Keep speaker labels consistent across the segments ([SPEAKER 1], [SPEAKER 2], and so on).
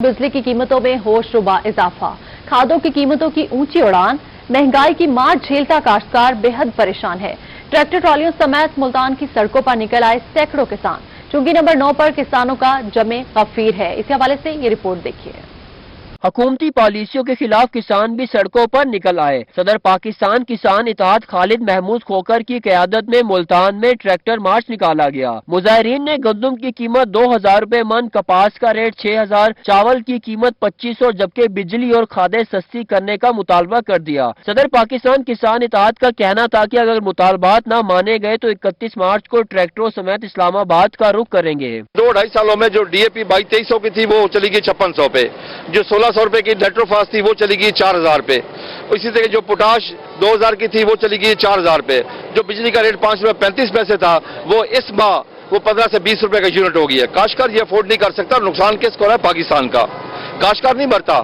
[SPEAKER 1] बिजली की कीमतों में होशरुबा इजाफा, खादों की कीमतों की ऊंची उड़ान, महंगाई की मार झेलता काश्तकार बेहद परेशान है। ट्रैक्टर ट्रॉलियों समेत मुल्तान की सड़कों पर निकल आए सैकड़ों किसान। चुंगी नंबर 9 पर किसानों का जमे गफीर है। इसी हवाले से ये रिपोर्ट देखिए।
[SPEAKER 2] हुकूमती पॉलिसियों के खिलाफ किसान भी सड़कों पर निकल आए। सदर पाकिस्तान किसान इत्तेहाद खालिद महमूद खोकर की क़यादत में मुल्तान में ट्रैक्टर मार्च निकाला गया। मुजाहिरीन ने गंदम की कीमत 2000 रुपए मन, कपास का रेट 6000, चावल की कीमत 2500 जबकि बिजली और खादें सस्ती करने का मुतालबा कर दिया। सदर पाकिस्तान किसान इत्तेहाद का कहना था कि अगर मुतालबात न माने गए तो 31 मार्च को ट्रैक्टरों समेत इस्लामाबाद का रुख करेंगे।
[SPEAKER 3] 2-2.5 सालों में जो DAP 2200 की थी वो चली गई 5600 पे, जो 1600 रुपए की नाइट्रोफास थी वो चली गई 4000 पे। इसी तरह जो पोटाश 2000 की थी वो चली गई 4000 पे। जो बिजली का रेट 5 रुपए 35 पैसे था वो इस माह वो 15 से 20 रुपए का यूनिट हो गई है। काश्तकार ये अफोर्ड नहीं कर सकता। नुकसान किसको हो रहा है? पाकिस्तान का। काश्तकार नहीं मरता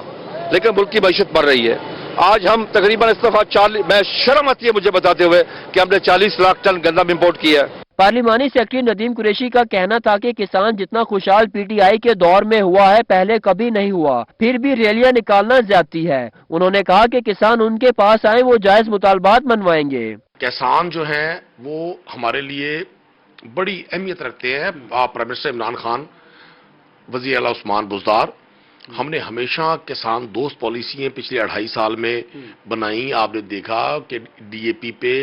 [SPEAKER 3] लेकिन मुल्क की मईशत मर रही है। आज हम तकरीबन इस दफा मैं शर्म आती है मुझे बताते हुए कि हमने 40 लाख टन गंदम इंपोर्ट किया है।
[SPEAKER 2] पार्लिमानी सेक्रेटरी नदीम कुरैशी का कहना था कि किसान जितना खुशहाल PTI के दौर में हुआ है पहले कभी नहीं हुआ, फिर भी रैलियां निकालना ज्यादती है। उन्होंने कहा कि किसान उनके पास आए वो जायज मुतालबात मनवाएंगे।
[SPEAKER 4] किसान जो हैं वो हमारे लिए बड़ी अहमियत रखते हैं। प्राइम मिनिस्टर इमरान खान, वज़ीर आला उस्मान बुज़दार, हमने हमेशा किसान दोस्त पॉलिसियां पिछले 2.5 साल में बनाई। आपने देखा कि DAP पे,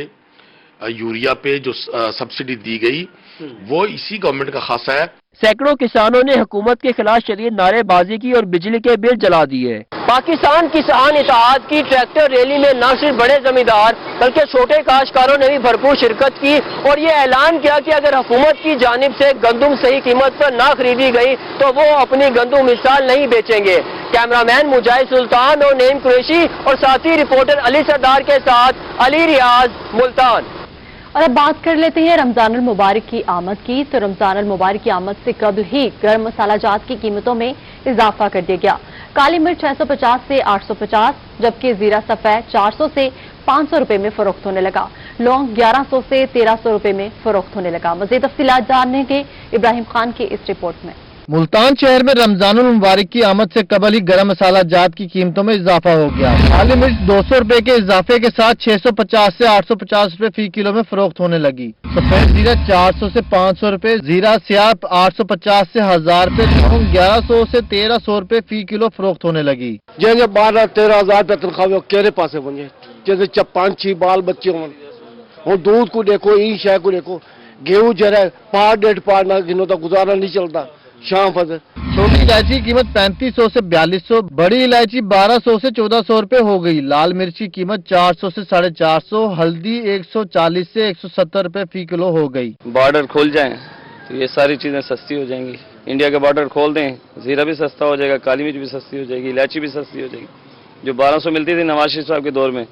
[SPEAKER 4] यूरिया पे जो सब्सिडी दी गई वो इसी गवर्नमेंट का खासा है।
[SPEAKER 2] सैकड़ों किसानों ने हुकूमत के खिलाफ शदीद नारेबाजी की और बिजली के बिल जला दिए। पाकिस्तान किसान इत्तेहाद की ट्रैक्टर रैली में न सिर्फ बड़े जमींदार बल्कि छोटे काश्तकारों ने भी भरपूर शिरकत की और ये ऐलान किया कि अगर हुकूमत की जानिब से गंदम सही कीमत पर ना खरीदी गई तो वो अपनी गंदम इस साल नहीं बेचेंगे। कैमरामैन मुजाहिद सुल्तान और नईम कुरैशी और साथी रिपोर्टर अली सरदार के साथ अली रियाज, मुल्तान।
[SPEAKER 1] और अब बात कर लेते हैं रमजान अल मुबारक की आमद की। तो रमजान अल मुबारक की आमद से कबल ही गर्म मसाला जात की कीमतों में इजाफा कर दिया गया। काली मिर्च 650 से 850 जबकि जीरा सफेद 400 से 500 रुपए में फरोख्त होने लगा। लौंग 1100 से 1300 रुपए में फरोख्त होने लगा। मजीद तफसीलात जानने के इब्राहिम खान की इस रिपोर्ट में।
[SPEAKER 5] मुल्तान शहर में रमजानुल मुबारक की आमद से कबल ही गरम मसाला जात की कीमतों में इजाफा हो गया। काली मिर्च 200 रुपए के इजाफे के साथ 650 से 850 रुपए फी किलो में फरोख्त होने लगी। सफेद जीरा 400 से 500 रुपए, जीरा स्याह 850 से 1000 रुपए, लौंग 1100 से 1300 रुपए फी किलो फरोख्त होने लगी।
[SPEAKER 6] जैसे 12-13 हजार रुपये तनख्वाह केरे पासे बने, जैसे 5-6 बाल बच्चे हो, दूध को देखो, इन शय को देखो, गेहूं जरा पार 1.5 पार ना गिनो तो गुजारा नहीं चलता। शाम फजर
[SPEAKER 5] छोटी इलायची की कीमत 3500 से 4200, बड़ी इलायची 1200 से 1400 रुपए हो गई। लाल मिर्च की कीमत 400 से 450, हल्दी 140 से 170 रुपए फी किलो हो गई।
[SPEAKER 7] बॉर्डर खोल जाएं तो ये सारी चीजें सस्ती हो जाएंगी। इंडिया के बॉर्डर खोल दें, जीरा भी सस्ता हो जाएगा, काली मिर्च भी सस्ती हो जाएगी, इलायची भी सस्ती हो जाएगी। जो 1200 मिलती थी नवाज शरीफ साहब के दौर में,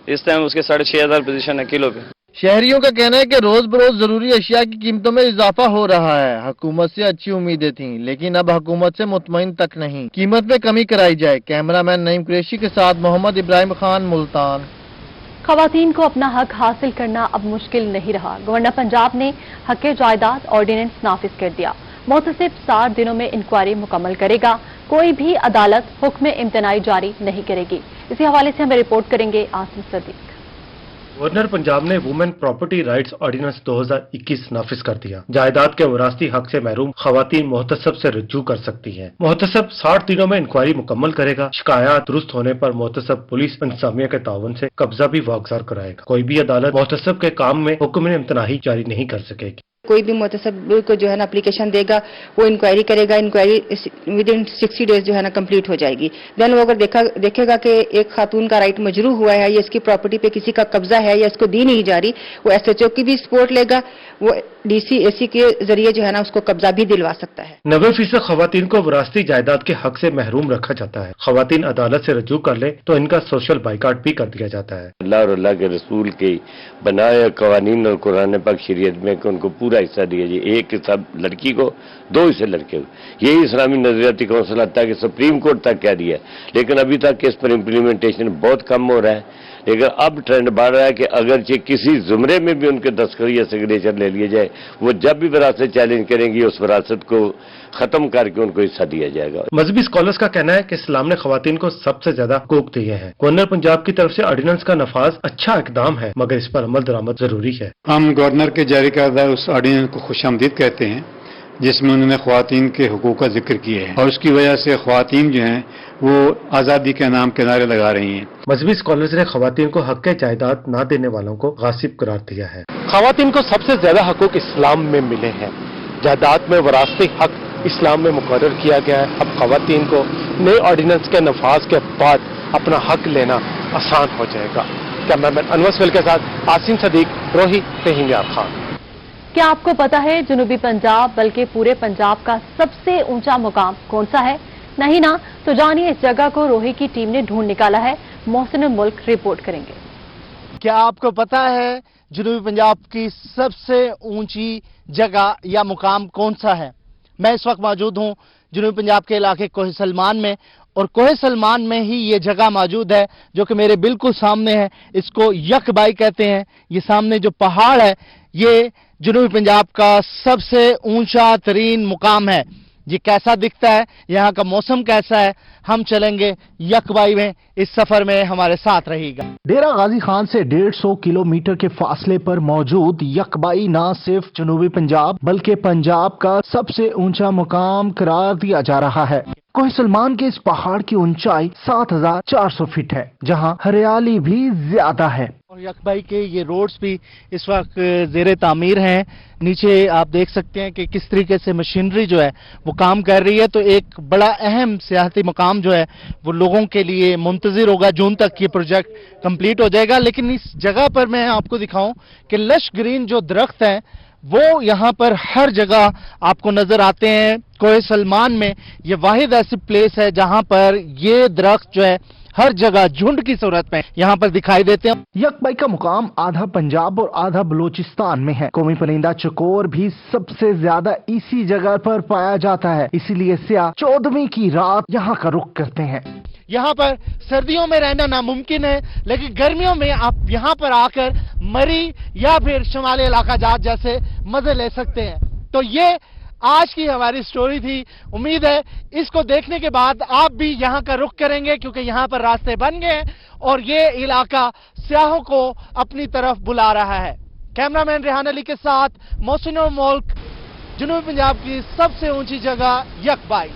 [SPEAKER 7] इस टाइम उसके 6500 पोजीशन है किलो पे।
[SPEAKER 5] शहरियों का कहना है कि रोज बरोज जरूरी अशिया की कीमतों में इजाफा हो रहा है। हुकूमत से अच्छी उम्मीदें थीं, लेकिन अब हुकूमत से मुतमईन तक नहीं। कीमत में कमी कराई जाए। कैमरामैन नईम कुरैशी के साथ मोहम्मद इब्राहिम खान, मुल्तान।
[SPEAKER 1] खवातीन को अपना हक हासिल करना अब मुश्किल नहीं रहा। गवर्नर पंजाब ने हक जायदाद ऑर्डिनेंस नाफिज कर दिया। मुतसिब 60 दिनों में इंक्वायरी मुकम्मल करेगा। कोई भी अदालत हुक्म इम्तनाई जारी नहीं करेगी। इसी हवाले से हमें रिपोर्ट करेंगे आसिम सदीक।
[SPEAKER 8] गवर्नर पंजाब ने वुमेन प्रॉपर्टी राइट्स ऑर्डिनेंस 2021 नाफिज कर दिया। जायदाद के वरासती हक से महरूम खवातीन मोहतसब से रजू कर सकती हैं। मोहतसब 60 दिनों में इंक्वायरी मुकम्मल करेगा। शिकायत दुरुस्त होने पर मोहतसब पुलिस इंतजामिया के ताउन से कब्जा भी वागजार कराएगा। कोई भी अदालत मोहतसब के काम में हुक्म इम्तनाही जारी नहीं कर सकेगी।
[SPEAKER 9] कोई भी मुतसब को जो है ना एप्लीकेशन देगा, वो इंक्वायरी करेगा। इंक्वायरी विद इन 60 डेज जो है ना कंप्लीट हो जाएगी। देन वो अगर देखेगा कि एक खातून का राइट मजरू हुआ है या इसकी प्रॉपर्टी पे किसी का कब्जा है या इसको दी नहीं जा रही, वो SHO की भी सपोर्ट लेगा। वो DC AC के जरिए जो है ना उसको कब्जा भी दिलवा सकता है।
[SPEAKER 8] 90% खवातीन को विरासती जायदाद के हक से महरूम रखा जाता है। खवातीन अदालत से रजू कर ले तो इनका सोशल बाइकाट भी कर दिया जाता है।
[SPEAKER 10] अल्लाह और अल्लाह के रसूल के बनाए कवानीन और कुरान पाक शरीयत में कि उनको पूरा हिस्सा दिया जाए। एक हिस्सा लड़की को, 2 हिस्से लड़के को। यही इस्लामी नजरियाती कौंसिल तक सुप्रीम कोर्ट तक कह दिया, लेकिन अभी तक इस पर इम्प्लीमेंटेशन बहुत कम हो रहा है। لیکن اب ٹرینڈ بڑھ رہا ہے کہ اگرچہ کسی زمرے میں بھی ان کے دستخط یا سگنیچر لے لیے جائے، وہ جب بھی وراثت چیلنج کریں گی اس وراثت کو ختم کر کے ان کو حصہ دیا جائے گا۔
[SPEAKER 8] مذہبی اسکالرز کا کہنا ہے کہ اسلام نے خواتین کو سب سے زیادہ حقوق دیے ہیں۔ گورنر پنجاب کی طرف سے آرڈیننس کا نفاذ اچھا اقدام ہے، مگر اس پر عمل درآمد ضروری ہے۔
[SPEAKER 11] ہم گورنر کے جاری کردہ اس آرڈیننس کو خوش آمدید کہتے ہیں جس میں انہوں نے خواتین کے حقوق کا ذکر کیا ہے، اور اس کی وجہ سے خواتین جو ہیں وہ آزادی کے نام کے نعرے لگا رہی ہیں۔
[SPEAKER 8] مذہبی اسکالرز نے خواتین کو حق جائیداد نہ دینے والوں کو غاصب قرار دیا ہے۔
[SPEAKER 12] خواتین کو سب سے زیادہ حقوق اسلام میں ملے ہیں۔ جائیداد میں وراثتی حق اسلام میں مقرر کیا گیا ہے۔ اب خواتین کو نئے آرڈیننس کے نفاذ کے بعد اپنا حق لینا آسان ہو جائے گا۔ کیمرامین انور سویل کے ساتھ آسین صدیق، روہی، فہیم یار خان۔
[SPEAKER 1] کیا آپ کو پتا ہے جنوبی پنجاب بلکہ پورے پنجاب کا سب سے اونچا مقام کون سا ہے؟ نہیں نا؟ تو جانیے اس جگہ کو روہی کی ٹیم نے ڈھونڈ نکالا ہے۔ محسن ملک رپورٹ کریں گے۔
[SPEAKER 5] کیا آپ کو پتا ہے جنوبی پنجاب کی سب سے اونچی جگہ یا مقام کون سا ہے؟ میں اس وقت موجود ہوں جنوبی پنجاب کے علاقے کوہ سلمان میں، اور کوہ سلمان میں ہی یہ جگہ موجود ہے جو کہ میرے بالکل سامنے ہے۔ اس کو یک بائی کہتے ہیں۔ یہ سامنے جو پہاڑ ہے یہ جنوبی پنجاب کا سب سے اونچا ترین مقام ہے۔ یہ کیسا دکھتا ہے، یہاں کا موسم کیسا ہے، ہم چلیں گے یک بائی میں۔ اس سفر میں ہمارے ساتھ رہے گا۔ ڈیرہ غازی خان سے 150 کلومیٹر کے فاصلے پر موجود یک بائی نہ صرف جنوبی پنجاب بلکہ پنجاب کا سب سے اونچا مقام قرار دیا جا رہا ہے۔ کوہ سلمان کے اس پہاڑ کی اونچائی 7400 فٹ ہے، جہاں ہریالی بھی زیادہ ہے۔ اور یک بائی کے یہ روڈز بھی اس وقت زیر تعمیر ہیں۔ نیچے آپ دیکھ سکتے ہیں کہ کس طریقے سے مشینری جو ہے وہ کام کر رہی ہے۔ تو ایک بڑا اہم سیاحتی مقام جو ہے وہ لوگوں کے لیے منتظر ہوگا۔ جون تک یہ پروجیکٹ کمپلیٹ ہو جائے گا۔ لیکن اس جگہ پر میں آپ کو دکھاؤں کہ لش گرین جو درخت ہیں وہ یہاں پر ہر جگہ آپ کو نظر آتے ہیں۔ کوہ سلمان میں یہ واحد ایسی پلیس ہے جہاں پر یہ درخت جو ہے ہر جگہ جھنڈ کی صورت میں یہاں پر دکھائی دیتے ہیں۔ یک بائی کا مقام آدھا پنجاب اور آدھا بلوچستان میں ہے۔ قومی پرندہ چکور بھی سب سے زیادہ اسی جگہ پر پایا جاتا ہے، اسی لیے سیاح 14ویں کی رات یہاں کا رخ کرتے ہیں۔ یہاں پر سردیوں میں رہنا ناممکن ہے، لیکن گرمیوں میں آپ یہاں پر آ کر مری یا پھر شمالی علاقہ جات جیسے مزے لے سکتے ہیں۔ تو یہ آج کی ہماری سٹوری تھی۔ امید ہے اس کو دیکھنے کے بعد آپ بھی یہاں کا رخ کریں گے، کیونکہ یہاں پر راستے بن گئے ہیں اور یہ علاقہ سیاحوں کو اپنی طرف بلا رہا ہے۔ کیمرامین ریحان علی کے ساتھ محسن ملک، جنوبی پنجاب کی سب سے اونچی جگہ یک بائی۔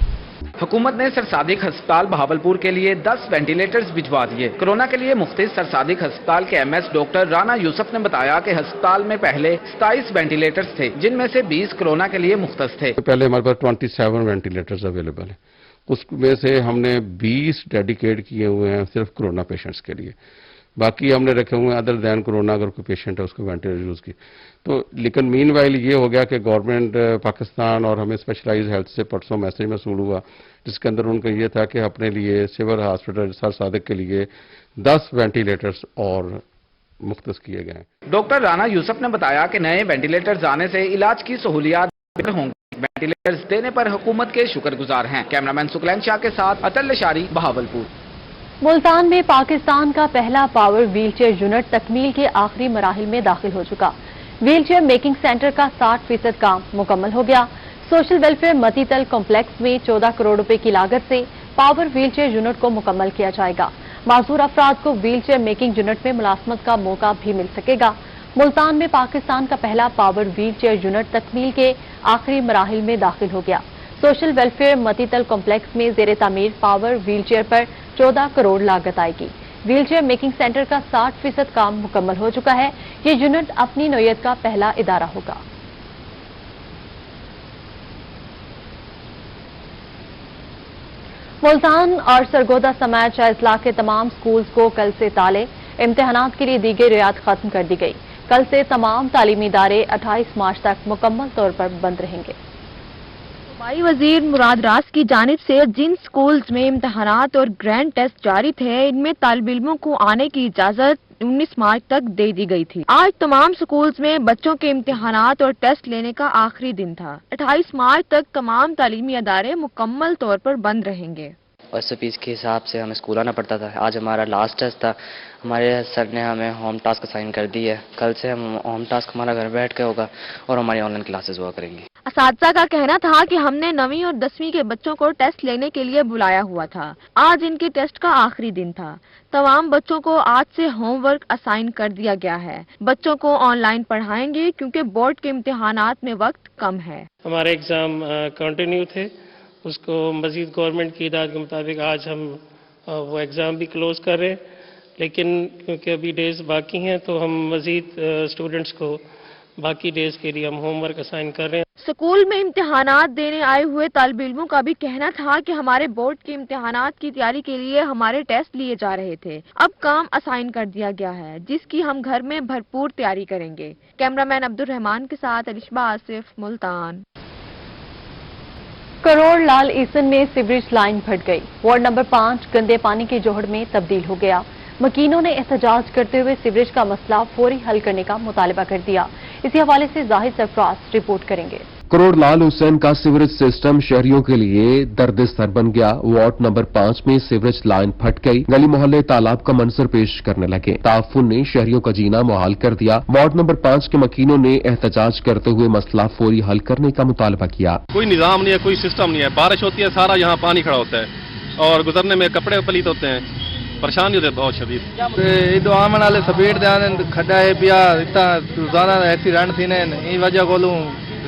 [SPEAKER 13] حکومت نے سر صادق ہسپتال بہاولپور کے لیے 10 وینٹیلیٹرز بھجوا دیے۔ کورونا کے لیے مختص سر صادق ہسپتال کے ایم ایس ڈاکٹر رانا یوسف نے بتایا کہ ہسپتال میں پہلے 27 وینٹیلیٹرز تھے، جن میں سے 20 کورونا کے لیے مختص تھے۔
[SPEAKER 14] پہلے ہمارے پاس 27 وینٹیلیٹرز اویلیبل ہیں، اس میں سے ہم نے 20 ڈیڈیکیٹ کیے ہوئے ہیں صرف کورونا پیشنٹس کے لیے، باقی ہم نے رکھے ہوئے ہیں ادر دین کورونا، اگر کوئی پیشنٹ ہے اس کو وینٹیلیٹر یوز کی تو۔ لیکن مین وائل یہ ہو گیا کہ گورنمنٹ پاکستان اور ہمیں اسپیشلائز ہیلتھ سے پرسوں میسج موصول ہوا، جس کے اندر ان کا یہ تھا کہ اپنے لیے سول ہاسپٹل سر صادق کے لیے 10 وینٹیلیٹرز اور مختص کیے گئے ہیں۔
[SPEAKER 13] ڈاکٹر رانا یوسف نے بتایا کہ نئے وینٹیلیٹرز آنے سے علاج کی سہولیات بہتر ہوں گی۔ وینٹیلیٹرز دینے پر حکومت کے شکر گزار ہیں۔ کیمرامین سکلین شاہ کے ساتھ اطل لشاری، بہاولپور۔
[SPEAKER 1] ملتان میں پاکستان کا پہلا پاور ویل چیئر یونٹ تکمیل کے آخری مراحل میں داخل ہو چکا۔ ویل چیئر میکنگ سینٹر کا 60% کام مکمل ہو گیا۔ سوشل ویلفیئر متی تل کمپلیکس میں 14 کروڑ روپے کی لاگت سے پاور ویل چیئر یونٹ کو مکمل کیا جائے گا۔ معذور افراد کو ویل چیئر میکنگ یونٹ میں ملازمت کا موقع بھی مل سکے گا۔ ملتان میں پاکستان کا پہلا پاور ویل چیئر یونٹ تکمیل کے آخری مراحل میں داخل ہو گیا۔ سوشل ویلفیئر متی تل کمپلیکس میں زیر تعمیر پاور ویل چیئر پر 14 کروڑ لاگت آئے گی۔ ویل چیئر میکنگ سینٹر کا 60% کام مکمل ہو چکا ہے۔ یہ یونٹ اپنی نوعیت کا پہلا ادارہ ہوگا۔ ملتان اور سرگودا سمیت 6 اضلاع کے تمام سکولز کو کل سے تالے، امتحانات کے لیے دی گئی رعایت ختم کر دی گئی۔ کل سے تمام تعلیمی ادارے 28 مارچ تک مکمل طور پر بند رہیں گے۔
[SPEAKER 15] صوبائی وزیر مراد راس کی جانب سے جن سکولز میں امتحانات اور گرینڈ ٹیسٹ جاری تھے، ان میں طالب علموں کو آنے کی اجازت 19 مارچ تک دے دی گئی تھی۔ آج تمام سکولز میں بچوں کے امتحانات اور ٹیسٹ لینے کا آخری دن تھا۔ 28 مارچ تک تمام تعلیمی ادارے مکمل طور پر بند رہیں گے۔
[SPEAKER 16] اور SOPs کے حساب سے ہمیں اسکول آنا پڑتا تھا. آج ہمارا لاسٹ ٹیسٹ تھا. ہمارے سر نے ہمیں ہوم ٹاسک اسائن کر دی ہے. کل سے ہم ہوم ٹاسک ہمارا گھر بیٹھ کے ہوگا اور ہماری آن لائن کلاسز ہوا کریں گی.
[SPEAKER 15] اساتذہ کا کہنا تھا کہ ہم نے 9ویں اور 10ویں کے بچوں کو ٹیسٹ لینے کے لیے بلایا ہوا تھا. آج ان کے ٹیسٹ کا آخری دن تھا. تمام بچوں کو آج سے ہوم ورک اسائن کر دیا گیا ہے. بچوں کو آن لائن پڑھائیں گے کیونکہ بورڈ کے امتحانات میں وقت کم ہے.
[SPEAKER 17] ہمارے ایگزام کنٹینیو تھے. اس کو مزید گورنمنٹ کی ہدایت کے مطابق آج ہم وہ ایگزام بھی کلوز کر رہے ہیں. لیکن کیونکہ ابھی ڈیز باقی ہیں تو ہم مزید اسٹوڈنٹس کو باقی ڈیز کے لیے ہم ہوم ورک اسائن کر رہے ہیں.
[SPEAKER 15] اسکول میں امتحانات دینے آئے ہوئے طالب علموں کا بھی کہنا تھا کہ ہمارے بورڈ کے امتحانات کی تیاری کے لیے ہمارے ٹیسٹ لیے جا رہے تھے. اب کام اسائن کر دیا گیا ہے جس کی ہم گھر میں بھرپور تیاری کریں گے. کیمرامین عبدالرحمان کے ساتھ الشبہ آصف، ملتان.
[SPEAKER 1] کروڑ لال عیسن میں سیوریج لائن پھٹ گئی. وارڈ نمبر 5 گندے پانی کے جوہڑ میں تبدیل ہو گیا. مکینوں نے احتجاج کرتے ہوئے سیوریج کا مسئلہ فوری حل کرنے کا مطالبہ کر دیا. اسی حوالے سے زاہد سرفراز رپورٹ کریں گے.
[SPEAKER 18] کروڑ لال حسین کا سیوریج سسٹم شہریوں کے لیے درد سر بن گیا. وارڈ نمبر 5 میں سیوریج لائن پھٹ گئی. گلی محلے تالاب کا منظر پیش کرنے لگے. تعفن نے شہریوں کا جینا محال کر دیا. وارڈ نمبر 5 کے مکینوں نے احتجاج کرتے ہوئے مسئلہ فوری حل کرنے کا مطالبہ کیا.
[SPEAKER 19] کوئی نظام نہیں ہے، کوئی سسٹم نہیں ہے. بارش ہوتی ہے سارا یہاں پانی کھڑا ہوتا ہے اور گزرنے میں کپڑے پلیت ہوتے ہیں. پریشانی ہوتے بہت شدید.
[SPEAKER 5] ಇದು ಆಮನಾಲೆ ಸಪೇಟ್ ಧ್ಯಾನ ಖಡ್ಡಾ है पिया इतना रोजाना एक्सीडेंट थी ने ई वजह कोलू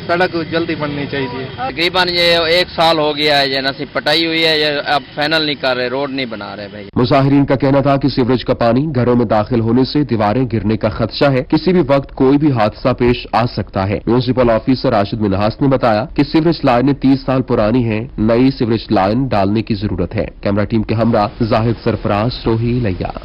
[SPEAKER 5] सड़क जल्दी बननी चाहिए.
[SPEAKER 7] तकरीबन ये 1 साल हो गया है, ये नसी पटाई हुई है, ये अब फाइनल नहीं कर रहे, रोड नहीं बना रहे भाई.
[SPEAKER 18] मुजाहिरीन का कहना था कि सीवरेज का पानी घरों में दाखिल होने से दीवारें गिरने का खदशा है. किसी भी वक्त कोई भी हादसा पेश आ सकता है. म्यूनिसिपल ऑफिसर राशिद मिनहास ने बताया कि सीवरेज लाइनें 30 साल पुरानी हैं. नई सीवरेज लाइन डालने की जरूरत है. कैमरा टीम के हमरा जाहिद सरफराज, रोही लैया.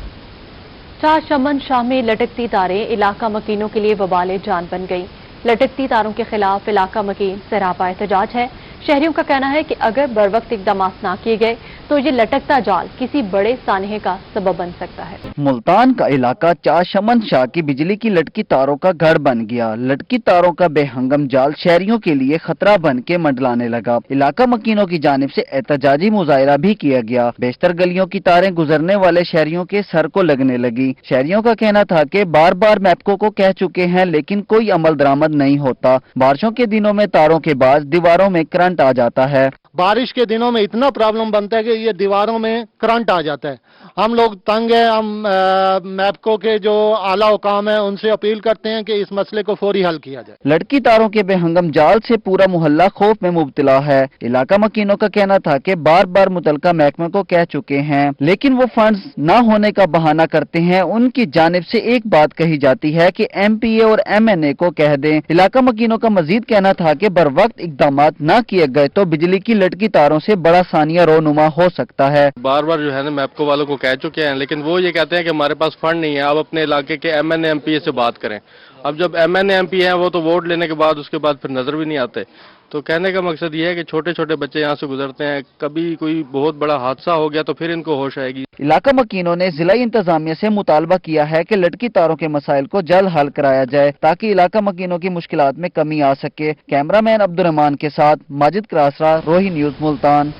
[SPEAKER 1] चार चमन शाह में लटकती तारें इलाका मकीनों के लिए वबाले जान बन गई. लटकती तारों के खिलाफ इलाका मकीन सरापा एहतजाज है. शहरियों का कहना है कि अगर बर वक्त इकदाम न किए गए तो ये लटकता जाल किसी बड़े सानहे का सबब बन सकता है.
[SPEAKER 20] मुल्तान का इलाका चार चमन शाह की बिजली की लटकी तारों का घर बन गया. लटकी तारों का बेहंगम जाल शहरियों के लिए खतरा बन के मंडलाने लगा. इलाका मकीनों की जानिब से एहतजाजी मुजाहरा भी किया गया. बेशतर गलियों की तारें गुजरने वाले शहरियों के सर को लगने लगी. शहरियों का कहना था कि बार बार मैपको को कह चुके हैं लेकिन कोई अमल दरामद नहीं होता. बारिशों के दिनों में तारों के बाद दीवारों में करंट आ जाता है.
[SPEAKER 6] बारिश के दिनों में इतना प्रॉब्लम बनता है कि ये दीवारों में करंट आ जाता है. हम लोग तंग हैं. हम मैपको के जो आला हुकाम है उनसे अपील करते हैं कि इस मसले को फौरी हल किया जाए.
[SPEAKER 20] लटकी तारों के बेहंगम जाल से पूरा मोहल्ला खौफ में मुब्तला है. इलाका मकीनों का कहना था कि बार बार मुतलका महकमे को कह चुके हैं लेकिन वो फंड्स न होने का बहाना करते हैं. उनकी जानिब से एक बात कही जाती है कि MPA और MNA को कह दें. इलाका मकीनों का मजीद कहना था कि बर वक्त इकदाम न किए गए तो बिजली की लटकी तारों से बड़ा सानिया रोनुमा हो सकता है.
[SPEAKER 19] बार बार जो है ना मैपको वालों को कह चुके हैं लेकिन वो ये कहते हैं कि हमारे पास फंड नहीं है. आप अपने इलाके के MNA MPA से बात करें. अब जब MNA MPA हैं वो तो वोट लेने के बाद उसके बाद फिर नजर भी नहीं आते. तो कहने का मकसद ये है कि छोटे छोटे बच्चे यहाँ से गुजरते हैं, कभी कोई बहुत बड़ा हादसा हो गया तो फिर इनको होश आएगी.
[SPEAKER 20] इलाका मकीनों ने जिला इंतजामिया से मुतालबा किया है कि लटकी तारों के मसाइल को जल्द हल कराया जाए ताकि इलाका मकीनों की मुश्किलात में कमी आ सके. कैमरामैन अब्दुर्रहमान के साथ माजिद क्रासरा, रोही न्यूज, मुल्तान.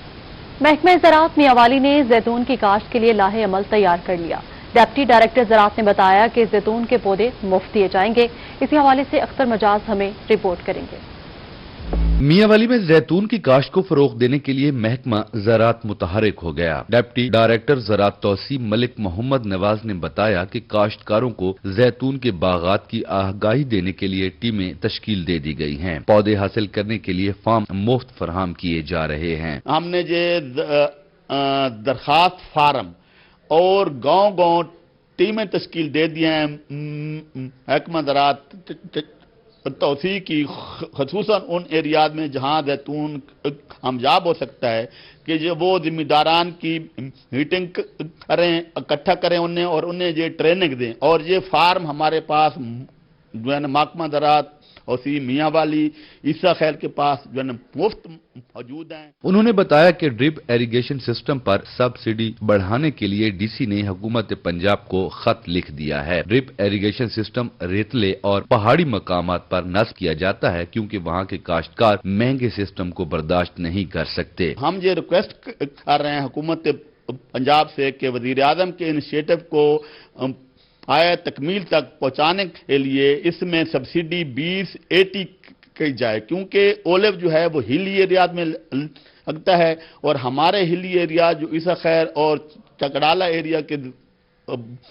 [SPEAKER 1] महकमा ज़राअत मियांवाली ने जैतून की काश्त के लिए लाहे अमल तैयार कर लिया. डिप्टी डायरेक्टर ज़राअत ने बताया कि जैतून के पौधे मुफ्त दिए जाएंगे. इसी हवाले से अख्तर मजाज हमें रिपोर्ट करेंगे.
[SPEAKER 21] मियांवाली में जैतून की काश्त को फरोग देने के लिए महकमा ज़राअत मुतहरिक हो गया. डिप्टी डायरेक्टर ज़राअत तौसीफ मलिक मोहम्मद नवाज ने बताया कि काश्तकारों को जैतून के बागात की आगाही देने के लिए टीमें तश्कील दे दी गई हैं. पौधे हासिल करने के लिए फार्म मुफ्त फराहम किए जा रहे हैं.
[SPEAKER 22] हमने दरखास्त फार्म और गांव-गांव टीमें तश्कील दे दी हैं. महकमा ज़राअत तौसीफ की खसूसन उन एरियाज में जहां जैतून कामयाब हो सकता है कि जो वो जिम्मेदारान की मीटिंग करें, इकट्ठा करें उन्हें और उन्हें ये ट्रेनिंग दें. और ये फार्म हमारे पास जो है ना महकमा ज़राअत توسیع میاں والی عیسیٰ خیر کے پاس جو ہے نا مفت موجود ہیں۔
[SPEAKER 21] उन्होंने बताया कि ड्रिप इरिगेशन सिस्टम पर सब्सिडी बढ़ाने के लिए डीसी ने हुकूमत पंजाब को खत लिख दिया है। ड्रिप इरिगेशन सिस्टम रेतले और पहाड़ी मकामात पर नस्ब किया जाता है क्योंकि वहाँ के काश्तकार महंगे सिस्टम को बर्दाश्त नहीं कर सकते।
[SPEAKER 22] हम ये रिक्वेस्ट कर रहे हैं हुकूमत पंजाब से कि वजीर आजम के इनिशिएटिव को आया तकमील तक पहुंचाने के लिए इसमें सब्सिडी 20-80 की जाए, क्योंकि ओलिव जो है वो हिली एरिया में लगता है और हमारे हिली एरिया जो ईसा खैर और चकड़ाला एरिया के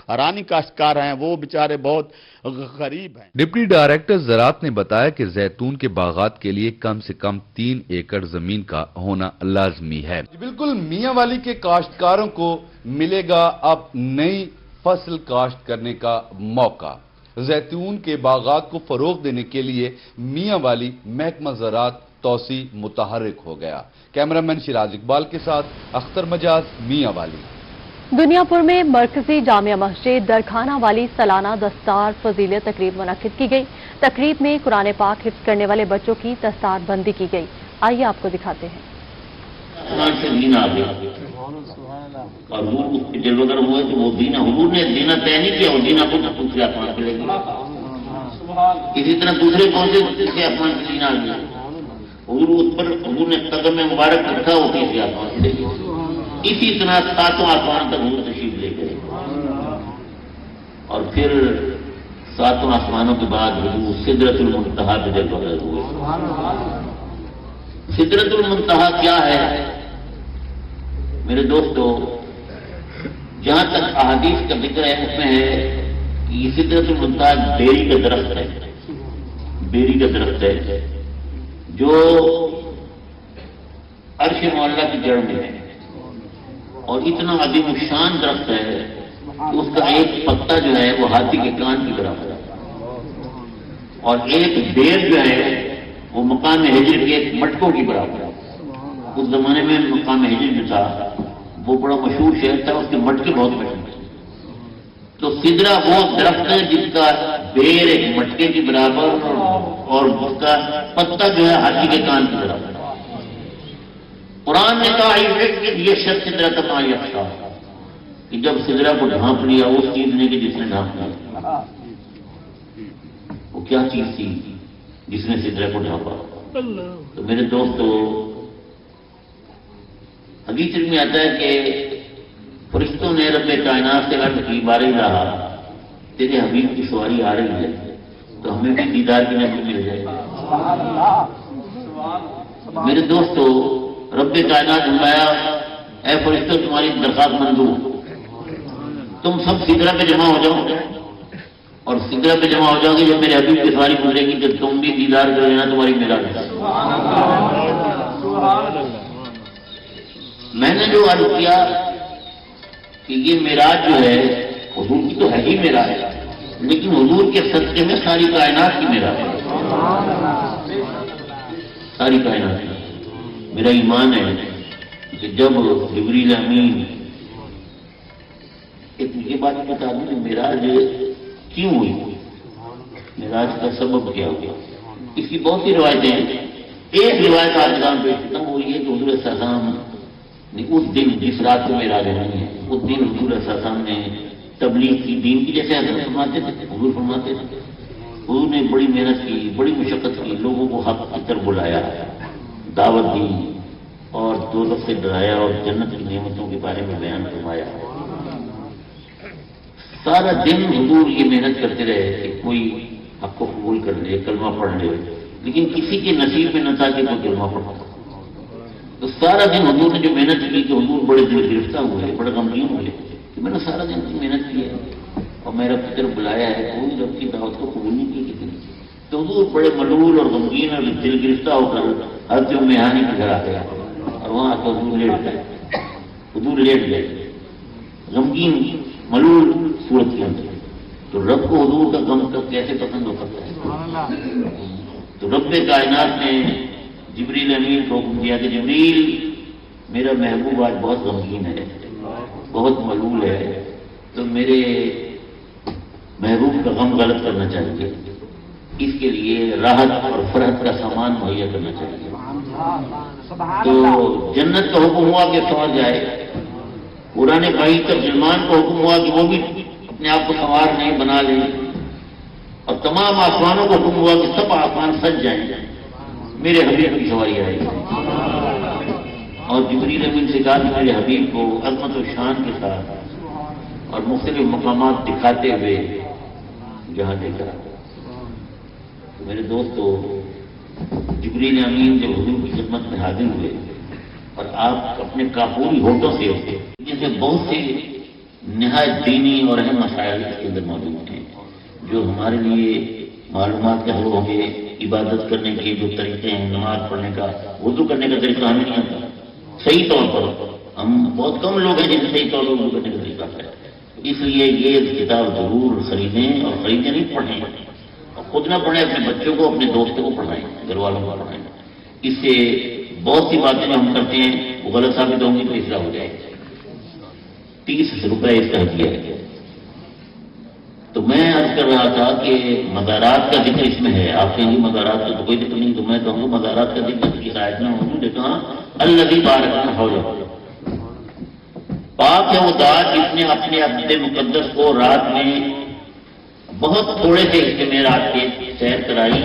[SPEAKER 22] हरानी काश्तकार हैं वो बेचारे बहुत गरीब हैं।
[SPEAKER 21] डिप्टी डायरेक्टर ज़राअत ने बताया कि जैतून के बागात के लिए कम से कम 3 एकड़ जमीन का होना लाजमी है। बिल्कुल मियां वाली के काश्तकारों को मिलेगा अब नई फसल काश्त करने का मौका। जैतून के बागात को फरोग देने के लिए मियां वाली महकमा ज़राअत तौसी मुतहर्रिक हो गया। कैमरामैन शिराज इकबाल के साथ अख्तर मजाज, मियां वाली।
[SPEAKER 1] दुनियापुर में मरकजी जामिया मस्जिद दरखाना वाली सालाना दस्तार फजीलत तकरीब मुनक्किद की गई। तकरीब में कुरान पाक हिफ्ज करने वाले बच्चों की दस्तार बंदी की गई। आइए आपको दिखाते हैं।
[SPEAKER 3] और वो उसके जलवगर हुए तो वो दीना हुजूर ने दीना तय नहीं किया, वो दीना को दूसरे आसमान पे लेगी। इसी तरह दूसरे कौन से आसमान पे दीना आ गया, हुजूर उस पर हुजूर ने कदम में मुबारक रखा, वो तीसरे आसमान पे लेगी। इसी तरह 7वां आसमान तक हुजूर तशरीफ ले गए और फिर 7वां आसमानों के बाद हुजूर सिदरतुल मुंतहा पे जलवगर हुए। सिदरतुल मुंतहा क्या है मेरे दोस्तों? जहां तक अहादीस का जिक्र है उसमें है कि ये सिदरतुल मुंतहा बेरी का दरख्त है, बेरी का दरख्त है जो अर्श मौला की जड़ में है और इतना अजीम शान दरख्त है कि उसका एक पत्ता जो है वो हाथी के कान की बराबर है और एक बेर जो है वो मकाम हिजर के एक मटकों की बराबर है। उस जमाने में मकाम हिजर जो था वो बड़ा मशहूर शहर था, उसके मटके बहुत मशहूर थे। तो सिदरा वो दरख्त है जिसका बेर एक मटके की बराबर और उसका पत्ता जो है हाथी के कान की बराबर। कुरान ने कहा ये शख्स सिदरा का यख्शा कि जब सिदरा को ढांप लिया उस चीज ने कि जिसने ढांप लिया, वो क्या चीज थी जिसने सिदरा को ढांपा? तो मेरे दोस्तों हदीस में आता है कि फरिश्तों ने रब्बे कायनात से अर्ज की बारी रहा तेरे हबीब की सवारी आ रही है तो हमें भी दीदार की नसीब मिल जाएगी। मेरे दोस्तों रब्बे कायनात फरमाया ऐ फरिश्तों तुम्हारी दरखास्त मंजूर, तुम सब सिदरा पे जमा हो जाओ और सिदरा पे जमा हो जाओगे। जब मेरे हबीब की सवारी गुजरेगी तो तुम भी दीदार कर लेना, तुम्हारी मेराज। मैंने जो अर्ज किया कि ये मेराज जो है हुजूर की तो है ही मेराज, लेकिन हुजूर के सदके में सारी कायनात की मेराज है, सारी कायनात की। मेरा ईमान है कि जब जिब्रील अमीन, ये बात बता दूं कि मेराज क्यों हुई, मेराज का सबब क्या हुआ। इसकी बहुत सी रिवायतें हैं। एक रिवायत आज काम पे खत्म हुई है कि हुजूर सल्लल्लाहु उस दिन जिस रात को मेराज नहीं है उस दिन हुजूर सल्लल्लाहु ने तबलीग की, दीन की, जैसे हज़रत फरमाते थे, हुजूर फरमाते थे। हुजूर ने बड़ी मेहनत की, बड़ी मुशक्कत की, लोगों को हक की तरफ बुलाया, दावत दी और दोज़ख से डराया और जन्नत की नेमतों के बारे में बयान फरमाया। सारा दिन हुजूर ये मेहनत करते रहे कि कोई हक को कबूल कर ले, कलमा पढ़ ले, लेकिन किसी के नसीब में न था कि कोई कलमा पढ़ा। तो सारा दिन हुजूर ने जो मेहनत की कि हुजूर बड़े दिल गिरफ्तार हुए, बड़े गमगीन हुए कि मैंने सारा दिन की मेहनत की है और मेरा फिक्र बुलाया है, कोई रब की दावत को कबूल नहीं की किसी ने। तो हुजूर बड़े मलूल और गमगीन और दिल गिरफ्तार होकर हज़रत मेहानी के घर आ गया और वहां आकर हुजूर लेट गए, हुजूर लेट गए गमगीन मलूल सूरत के अंदर। तो रब को हुजूर का गम तक कैसे पसंद हो सकता है? तो रब कायनात ने जिब्रील अमीन को हुक्म दिया कि जिब्रील मेरा महबूब आज बहुत गमगीन है, बहुत मलूल है, तो मेरे महबूब का गम गलत करना चाहिए। इसके लिए राहत और फरहत का सामान मुहैया करना चाहिए। तो जन्नत का हुक्म हुआ कि संवर जाए, पुराने भाई तर्जुमान को हुक्म हुआ कि वो भी अपने आप को संवार नहीं बना ले, और तमाम आसमानों को हुक्म हुआ कि सब आसमान सज जाएं, मेरे हबीब की सवारी आएगी। और जिब्रील अमीन से कहा कि मेरे हबीब को अज़मत और शान के साथ और मुख्तलिफ मकामात दिखाते हुए जहां देखा। तो मेरे दोस्तों, जिब्रील अमीन जब हुजूर की खिदमत में हाजिर हुए और आप अपने काफूरी होठों से होते, जिसमें बहुत से निहायत दीनी और अहम मसाइल इसके अंदर मौजूद हैं, जो हमारे लिए मालूमात के हल होंगे, इबादत करने के जो तरीके हैं, नमाज पढ़ने का, वुज़ू करने का तरीका हमें नहीं आता सही तौर पर। हम बहुत कम लोग हैं जिन्हें सही तौर पर वुज़ू करने का तरीका है। इसलिए ये किताब जरूर खरीदें, और खरीदें नहीं, पढ़ें, और खुद ना पढ़ें, अपने बच्चों को, अपने दोस्तों को पढ़ाएं, घर वालों को पढ़ाएं। इससे बहुत सी बातें जो हम करते हैं वो गलत साबित होंगी तो इसरा हो जाएगा। 30 रुपए इसका हदिया है। तो मैं अर्ज कर रहा था कि मज़ारात का जिक्र इसमें है। आप कहेंगे मज़ारात का तो कोई जिक्र नहीं, तो मैं कहूँगा मज़ारात का जिक्र इस आयत में मौजूद है। कहाँ? अल्लज़ी बारकना हौलहू, पाक है वो दात जिसने अपने अपने मुकद्दस को रात में बहुत थोड़े से हिस्से में रात के सैर कराई,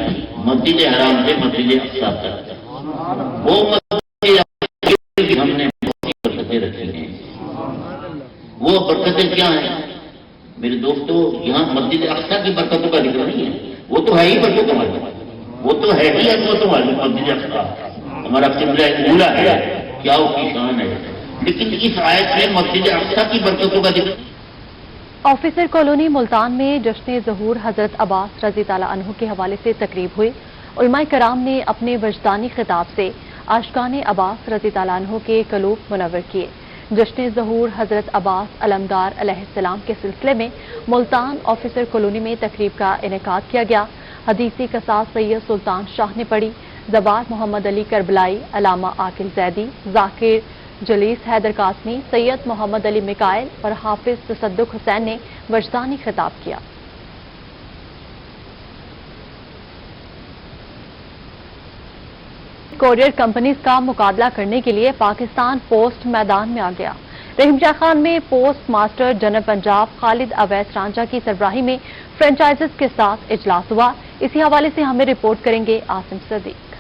[SPEAKER 3] मस्जिद हराम से मस्जिद अक़सा तक। वो मस्जिद हमने बहुत सी बरकतें रखी हैं। वो बरकतें क्या हैं मेरे दोस्तों? यहाँ मस्जिद अक़सा की बरकतों का जिक्र नहीं है, वो तो है ही बरकतों वाली, वो तो है ही अज़मतों वाली मस्जिद अक़सा, हमारा क़िबला ऊला है, क्या उसकी शान है। लेकिन इस आयत में मस्जिद अक़सा की बरकतों का जिक्र।
[SPEAKER 1] ऑफिसर कॉलोनी मुल्तान में जश्न ज़हूर हजरत अब्बास रज़ी ताला अन्हु के हवाले से तकरीब हुई। उलमाए कराम ने अपने वजदानी खिताब से आशिकान अब्बास रज़ी ताला अन्हु के कलूब मुनव्वर किए। जश्न ज़हूर हजरत अब्बास अलमदार अलैहिस्सलाम के सिलसिले में मुल्तान ऑफिसर कॉलोनी में तकरीब का इनेकाद किया गया। हदीसी कसास सैयद सुल्तान शाह ने पढ़ी। ज़बार मोहम्मद अली करबलाई, अलामा आकिल जैदी, जाकिर जलीस हैदर कासमी, सैयद मोहम्मद अली मिकाइल और हाफिज तसद्दुक हुसैन ने वजदानी खिताब किया। कोरियर कंपनीज का मुकाबला करने के लिए पाकिस्तान पोस्ट मैदान में आ गया। रहीमशाह खान में post master general Punjab Khalid Awais Ranjha की सरबराही में फ्रेंचाइजेस के साथ इजलास हुआ। इसी हवाले से हमें रिपोर्ट करेंगे आसिम सदीक।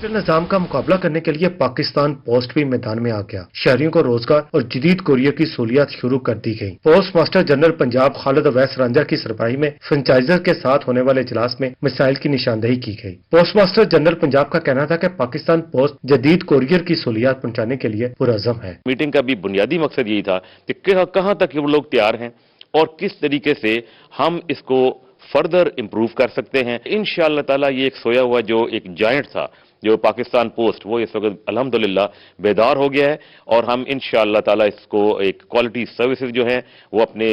[SPEAKER 8] निजाम का मुकाबला करने के लिए पाकिस्तान पोस्ट भी मैदान में आ गया। शहरियों को रोजगार और जदीद कोरियर की सहूलियत शुरू कर दी गई। Post master general Punjab Khalid Awais Ranjha की सरबराही में फ्रेंचाइजर के साथ होने वाले इजलास में मिसाइल की निशानदेही की गई। पोस्ट मास्टर जनरल पंजाब का कहना था कि पाकिस्तान पोस्ट जदीद कोरियर की सहूलियत पहुँचाने के लिए पुरअज़म है।
[SPEAKER 2] मीटिंग का भी बुनियादी मकसद यही था कि कहाँ तक वो लोग तैयार हैं और किस तरीके से हम इसको फर्दर इम्प्रूव कर सकते हैं। इंशाअल्लाह ताला ये एक सोया हुआ जो एक जायंट था जो पाकिस्तान पोस्ट, वो इस वक्त अल्हम्दुलिल्लाह बेदार हो गया है, और हम इंशाअल्लाह ताला इसको एक क्वालिटी सर्विसेज जो है वो अपने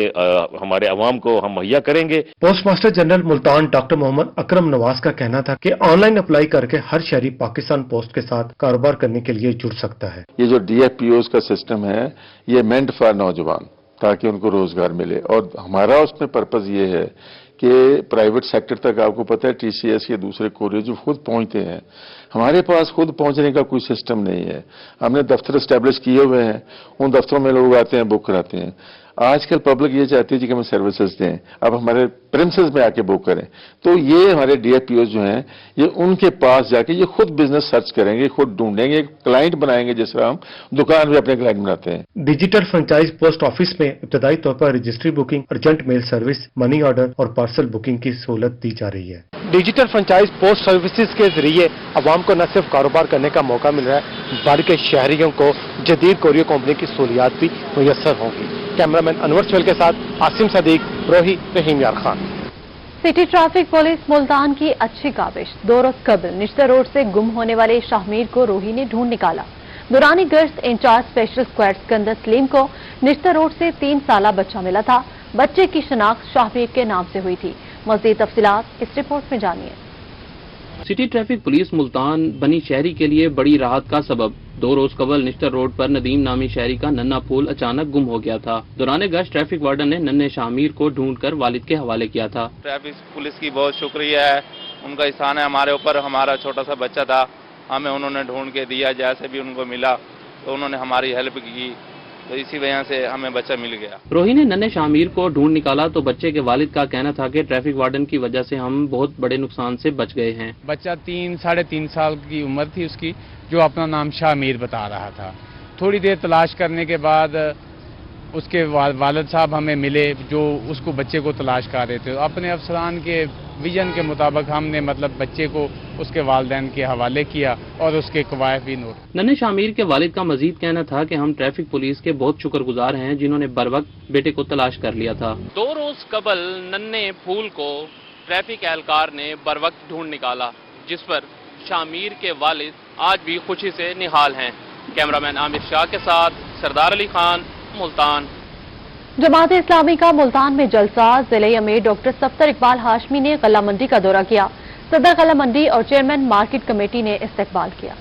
[SPEAKER 2] हमारे अवाम को हम मुहैया करेंगे।
[SPEAKER 8] Post master general Multan doctor Mohammad Akram Nawaz का कहना था कि ऑनलाइन अप्लाई करके हर शहरी पाकिस्तान पोस्ट के साथ कारोबार करने के लिए जुड़ सकता है।
[SPEAKER 4] ये जो DFPOs का सिस्टम है ये मेंट फॉर नौजवान, ताकि उनको रोजगार मिले, और हमारा उसमें पर्पज ये है कि प्राइवेट सेक्टर तक आपको पता है TCS या दूसरे कोरियर जो खुद पहुंचते हैं, हमारे पास खुद पहुंचने का कोई सिस्टम नहीं है। हमने दफ्तर एस्टेब्लिश किए हुए हैं, उन दफ्तरों में लोग आते हैं, बुक कराते हैं। आजकल पब्लिक ये चाहती है कि हमें सर्विसेज दें, अब हमारे प्रेमिसेस में आके बुक करें। तो ये हमारे DFPOs जो हैं ये उनके पास जाके ये खुद बिजनेस सर्च करेंगे, खुद ढूंढेंगे, क्लाइंट बनाएंगे, जिस तरह हम दुकान में अपने क्लाइंट बनाते हैं।
[SPEAKER 8] डिजिटल फ्रेंचाइज पोस्ट ऑफिस में इब्तदाई तौर पर registry booking, urgent mail service, money order और पार्सल बुकिंग की सहूलत दी जा रही है। डिजिटल फ्रेंचाइज पोस्ट सर्विसेज के जरिए अवाम को न सिर्फ कारोबार करने का मौका मिल रहा है बल्कि शहरियों को जदीद कोरियर कंपनी की सहूलियात भी मुयस्सर होंगी। कैमरामैन अनवर चवेल के साथ आसिम सदीक, रोही, रहीम यार Khan.
[SPEAKER 1] City traffic police Multan की अच्छी काबिश। 2 रोज कबल निश्तर रोड से गुम होने वाले शाहमीर को रोही ने ढूंढ निकाला। दौरानी गश्त in charge special squad Sikandar Salim को निश्तर रोड से 3 साला बच्चा मिला था। बच्चे की शनाख्त शाहमीर के नाम से हुई थी। मज़ीद तफसीलात इस रिपोर्ट में जानिए।
[SPEAKER 23] सिटी ट्रैफिक पुलिस मुल्तान बनी शहरी के लिए बड़ी राहत का सबब। 2 रोज कबल निश्तर रोड पर नदीम नामी शहरी का नन्ना फूल अचानक गुम हो गया था। दौरान गश्त ट्रैफिक वार्डन ने नन्हे शाहमीर को ढूंढकर वालिद के हवाले किया था।
[SPEAKER 24] ट्रैफिक पुलिस की बहुत शुक्रिया है
[SPEAKER 9] उनका एहसान है हमारे ऊपर। हमारा छोटा सा बच्चा था, हमें उन्होंने ढूंढ के दिया, जैसे भी उनको मिला तो उन्होंने हमारी हेल्प की, तो इसी वजह से हमें बच्चा मिल गया।
[SPEAKER 23] रोही ने नन्हे शामिर को ढूंढ निकाला तो बच्चे के वालिद का कहना था कि ट्रैफिक वार्डन की वजह से हम बहुत बड़े नुकसान से बच गए हैं।
[SPEAKER 10] बच्चा 3-3.5 साल की उम्र थी उसकी, जो अपना नाम शामिर बता रहा था। थोड़ी देर तलाश करने के बाद उसके वालिद साहब हमें मिले, जो उसको बच्चे को तलाश कर रहे थे। अपने अफसरान के विजन के मुताबिक हमने बच्चे को उसके वालिदैन के हवाले किया और उसके कवायद भी नोट।
[SPEAKER 23] नन्हे शामिर के वालिद का मजीद कहना था कि हम ट्रैफिक पुलिस के बहुत शुक्रगुजार हैं जिन्होंने बर वक्त बेटे को तलाश कर लिया था। 2 रोज कबल नन्हे फूल को ट्रैफिक एहलकार ने बर वक्त ढूंढ निकाला, जिस पर शामिर के वालिद आज भी खुशी से निहाल हैं। कैमरामैन आमिर शाह के साथ सरदार अली खान, मुल्तान।
[SPEAKER 1] जमात इस्लामी का मुल्तान में जलसा। जिले अमीर डॉक्टर सफ्दर इकबाल हाशमी ने गल्ला मंडी का दौरा किया। सदर गल्ला मंडी और चेयरमैन मार्केट कमेटी ने इस्तकबाल किया।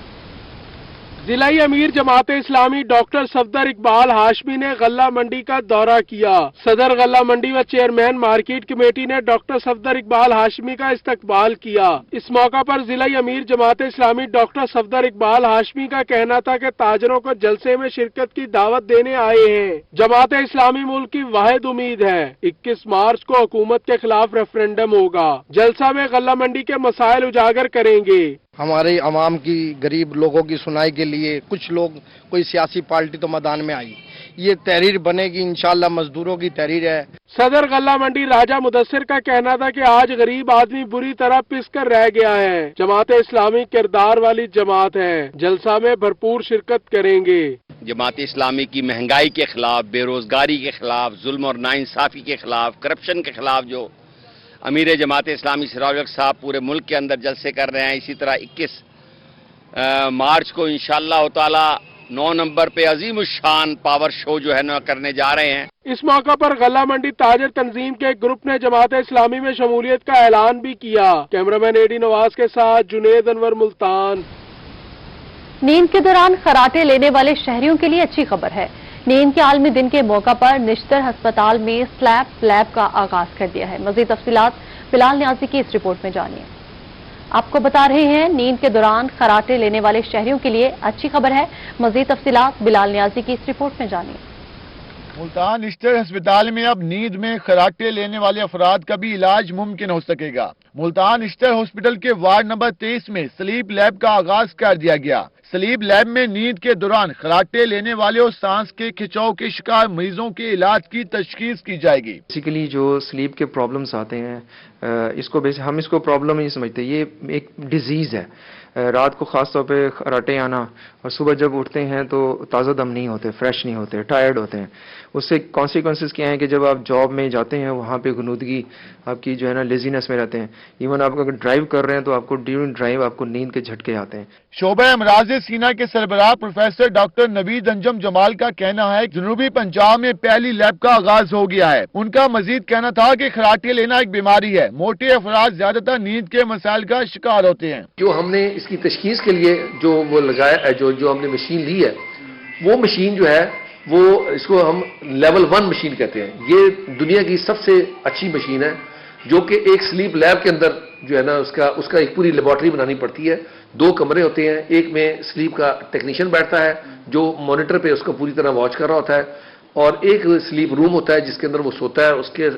[SPEAKER 12] जिलाई अमीर जमात इस्लामी डॉक्टर सफदर इकबाल हाशमी ने गल्ला मंडी का दौरा किया। सदर गल्ला मंडी व चेयरमैन मार्केट कमेटी ने डॉक्टर सफदर इकबाल हाशमी का इस्तकबाल किया। इस मौका पर जिलाई अमीर जमात इस्लामी डॉक्टर सफदर इकबाल हाशमी का कहना था कि ताजरों को जलसे में शिरकत की दावत देने आए हैं। जमात इस्लामी मुल्क की वाहिद उम्मीद है। 21 मार्च को हुकूमत के खिलाफ रेफरेंडम होगा। जलसा में गल्ला मंडी के मसाइल उजागर करेंगे।
[SPEAKER 6] हमारे अवाम की, गरीब लोगों की सुनाई के लिए कुछ लोग, कोई सियासी पार्टी तो मैदान में आई। ये तहरीर बनेगी, इंशाअल्लाह मजदूरों की तहरीर है। सदर गल्ला मंडी राजा मुदस्सिर का कहना था कि आज गरीब आदमी बुरी तरह पिस कर रह गया है। जमात इस्लामी किरदार वाली जमात है। जलसा में भरपूर शिरकत करेंगे।
[SPEAKER 11] जमात इस्लामी की महंगाई के खिलाफ, बेरोजगारी के खिलाफ, जुल्म और नाइंसाफी के खिलाफ, करप्शन के खिलाफ जो अमीर जमात इस्लामी सिराजुल हक साहब पूरे मुल्क के अंदर जलसे कर रहे हैं, इसी तरह 21 मार्च को इंशाअल्लाह ताला 9 नंबर पे अजीम शान पावर शो जो है ना करने जा रहे हैं।
[SPEAKER 12] इस मौका पर गल्ला मंडी ताजर तंजीम के ग्रुप ने जमात इस्लामी में शमूलियत का ऐलान भी किया। कैमरामैन एडी नवाज के साथ जुनेद अनवर, मुल्तान।
[SPEAKER 1] नींद के दौरान खराटे लेने वाले शहरियों के लिए अच्छी खबर है। नींद के आलमी दिन के मौका पर निश्तर अस्पताल में स्लैब लैब का आगाज कर दिया है। मजीद तफसीलात बिलाल न्याजी की इस रिपोर्ट में जानिए। आपको बता रहे हैं, नींद के दौरान खराटे लेने वाले शहरियों के लिए अच्छी खबर है। मजीद तफसीलात बिलाल न्याजी की इस रिपोर्ट में जानिए।
[SPEAKER 24] मुल्तान निश्तर अस्पताल में अब नींद में खराटे लेने वाले अफराद का भी इलाज मुमकिन हो सकेगा। मुल्तान निश्तर हॉस्पिटल के वार्ड नंबर 23 में स्लीप लैब का आगाज कर दिया गया। स्लीप लैब में नींद के दौरान खराटे लेने वाले और सांस के खिंचाव के शिकार मरीजों के इलाज की तशखीस की जाएगी।
[SPEAKER 25] बेसिकली जो स्लीप के प्रॉब्लम्स आते हैं, हम इसको प्रॉब्लम नहीं समझते, ये एक डिजीज है। रात को खास तौर पे खराटे आना और सुबह जब उठते हैं तो ताज़ा दम नहीं होते, फ्रेश नहीं होते, टायर्ड होते हैं। उससे कॉन्सिक्वेंसेस क्या हैं कि जब आप जॉब में जाते हैं वहाँ पे गुनूदगी आपकी जो है ना, लेजीनेस में रहते हैं। इवन आप अगर ड्राइव कर रहे हैं तो आपको ड्यूरिंग ड्राइव आपको नींद के झटके आते हैं।
[SPEAKER 24] शोबे अमराज सीना के सरबराह प्रोफेसर डॉक्टर नवीद अंजम जमाल का कहना है कि जनूबी पंजाब में पहली लैब का आगाज हो गया है। उनका मजीद कहना था कि खराटे लेना एक बीमारी है। मोटे अफराद ज्यादातर नींद के मसाइल का शिकार होते हैं।
[SPEAKER 26] जो हमने इसकी तशखीस के लिए जो वो लगाया, जो हमने मशीन ली है, वो मशीन जो है वो इसको हम लेवल 1 मशीन कहते हैं। ये दुनिया की सबसे अच्छी मशीन है, जो कि एक स्लीप लैब के अंदर जो है ना उसका एक पूरी लेबोरेटरी बनानी पड़ती है। 2 कमरे होते हैं, एक में स्लीप का टेक्नीशियन बैठता है जो मॉनिटर पे उसको पूरी तरह वॉच कर रहा होता है, और एक स्लीप रूम होता है जिसके अंदर वो सोता है। उसके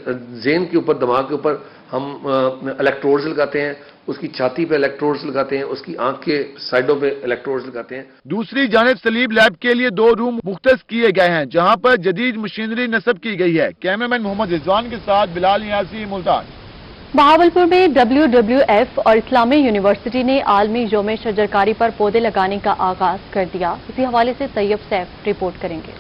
[SPEAKER 26] ज़ेन के ऊपर, दिमाग के ऊपर हम इलेक्ट्रोड्स लगाते हैं, उसकी छाती पे इलेक्ट्रोड्स लगाते हैं, उसकी आंख के साइडों पे इलेक्ट्रोड्स लगाते हैं।
[SPEAKER 24] दूसरी जानिब स्लीप लैब के लिए 2 रूम मुख्तस किए गए हैं जहां पर जदीद मशीनरी नस्ब की गई है। कैमरामैन मोहम्मद रिजवान के साथ बिलाल नियासी, मुल्तान।
[SPEAKER 1] बहावलपुर में WWF और इस्लामी यूनिवर्सिटी ने आलमी योम शजरकारी पर पौधे लगाने का आगाज कर दिया। इसी हवाले से तैयब सैफ रिपोर्ट करेंगे।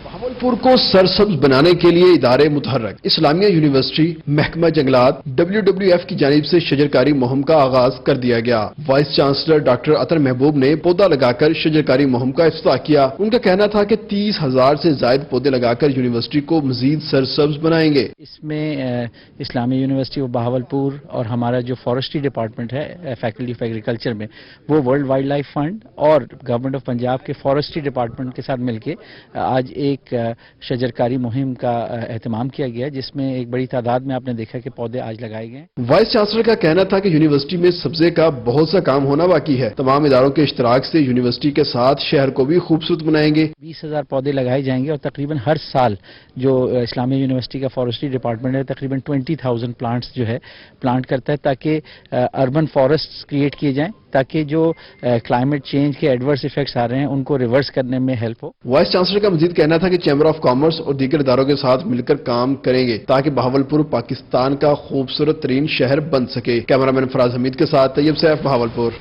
[SPEAKER 27] बहावलपुर को सरसब्ज बनाने के लिए इदारे मुतहर्रक, इस्लामिया यूनिवर्सिटी, महकमा जंगलात, WWF की जानिब से शजरकारी मुहिम का आगाज कर दिया गया। वाइस चांसलर डॉक्टर अतर महबूब ने पौधा लगाकर शजरकारी मुहिम का इफ्तिताह किया। उनका कहना था कि 30,000 से ज्यादा पौधे लगाकर यूनिवर्सिटी को मजीद सरसब्ज बनाएंगे।
[SPEAKER 28] इसमें इस्लामी यूनिवर्सिटी ऑफ बहावलपुर और हमारा जो फॉरेस्ट्री डिपार्टमेंट है, फैकल्टी ऑफ एग्रीकल्चर में, वो वर्ल्ड वाइल्ड लाइफ फंड और गवर्नमेंट ऑफ पंजाब के फॉरेस्ट्री डिपार्टमेंट के साथ मिलकर आज एक ایک شجرکاری مہم کا اہتمام کیا گیا جس میں ایک بڑی تعداد میں آپ نے دیکھا کہ پودے آج لگائے گئے.
[SPEAKER 27] وائس چانسلر کا کہنا تھا کہ یونیورسٹی میں سبزے کا بہت سا کام ہونا باقی ہے. تمام اداروں کے اشتراک سے یونیورسٹی کے ساتھ شہر کو بھی خوبصورت بنائیں گے.
[SPEAKER 28] 20,000 پودے لگائے جائیں گے اور تقریباً ہر سال جو اسلامیہ یونیورسٹی کا فارسٹری ڈپارٹمنٹ ہے تقریباً 20,000 پلانٹس جو ہے پلانٹ کرتا ہے تاکہ اربن فارسٹس کریٹ کیے جائیں تاکہ جو کلائمیٹ چینج کے ایڈورس ایفیکٹس آ رہے ہیں ان کو ریورس کرنے میں ہیلپ ہو.
[SPEAKER 27] وائس چانسلر کا مزید کہنا تھا کہ چیمبر آف کامرس اور دیگر اداروں کے ساتھ مل کر کام کریں گے تاکہ بہاولپور پاکستان کا خوبصورت ترین شہر بن سکے. کیمرامین فراز حمید کے ساتھ طیب سیف، بہاولپور.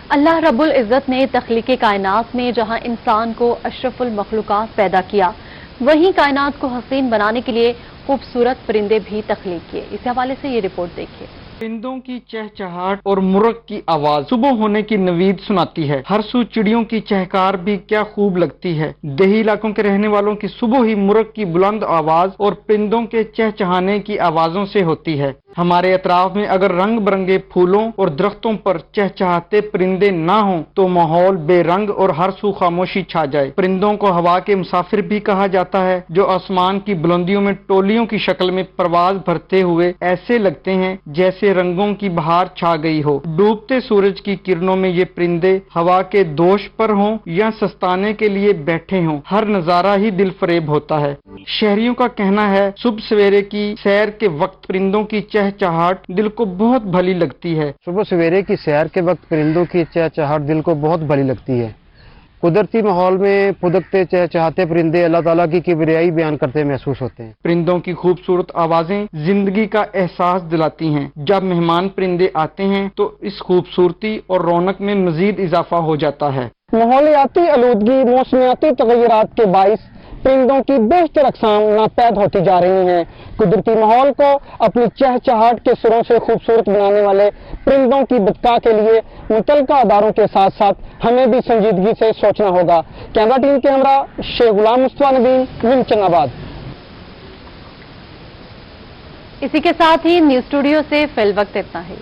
[SPEAKER 1] اللہ رب العزت نے تخلیق کائنات میں جہاں انسان کو اشرف المخلوقات پیدا کیا وہیں کائنات کو حسین بنانے کے لیے خوبصورت پرندے بھی تخلیق کیے. اس حوالے سے یہ رپورٹ دیکھیے.
[SPEAKER 5] پرندوں کی چہچہاٹ اور مرغ کی آواز صبح ہونے کی نوید سناتی ہے. ہر سو چڑیوں کی چہکار بھی کیا خوب لگتی ہے. دیہی علاقوں کے رہنے والوں کی صبح ہی مرغ کی بلند آواز اور پرندوں کے چہچہانے کی آوازوں سے ہوتی ہے. ہمارے اطراف میں اگر رنگ برنگے پھولوں اور درختوں پر چہچہاتے پرندے نہ ہوں تو ماحول بے رنگ اور ہر سو خاموشی چھا جائے. پرندوں کو ہوا کے مسافر بھی کہا جاتا ہے جو آسمان کی بلندیوں میں ٹولیوں کی شکل میں پرواز بھرتے ہوئے ایسے لگتے ہیں جیسے رنگوں کی بہار چھا گئی ہو. ڈوبتے سورج کی کرنوں میں یہ پرندے ہوا کے دوش پر ہوں یا سستانے کے لیے بیٹھے ہوں ہر نظارہ ہی دل فریب ہوتا ہے. شہریوں کا کہنا ہے صبح سویرے کی سیر کے وقت پرندوں کی چہچہاٹ دل کو بہت بھلی لگتی ہے.
[SPEAKER 7] صبح سویرے کی سیر کے وقت پرندوں کی چہچہاٹ دل کو بہت بھلی لگتی ہے. قدرتی ماحول میں پھدکتے چہچہاتے پرندے اللہ تعالیٰ کی کبریائی بیان کرتے محسوس ہوتے ہیں.
[SPEAKER 5] پرندوں کی خوبصورت آوازیں زندگی کا احساس دلاتی ہیں. جب مہمان پرندے آتے ہیں تو اس خوبصورتی اور رونق میں مزید اضافہ ہو جاتا ہے.
[SPEAKER 13] ماحولیاتی آلودگی موسمیاتی تغیرات کے باعث پرندوں کی بیشتر اقسام ناپید ہوتی جا رہی ہیں. قدرتی ماحول کو اپنی چہچہاٹ کے سروں سے خوبصورت بنانے والے پرندوں کی بقا کے لیے متعلقہ اداروں کے ساتھ ساتھ ہمیں بھی سنجیدگی سے سوچنا ہوگا. کیمرہ ٹیم کے ہمراہ شیخ غلام مصطفیٰ ندیم، ولچن آباد.
[SPEAKER 1] اسی کے ساتھ ہی نیوز اسٹوڈیو سے فی الوقت اتنا ہی.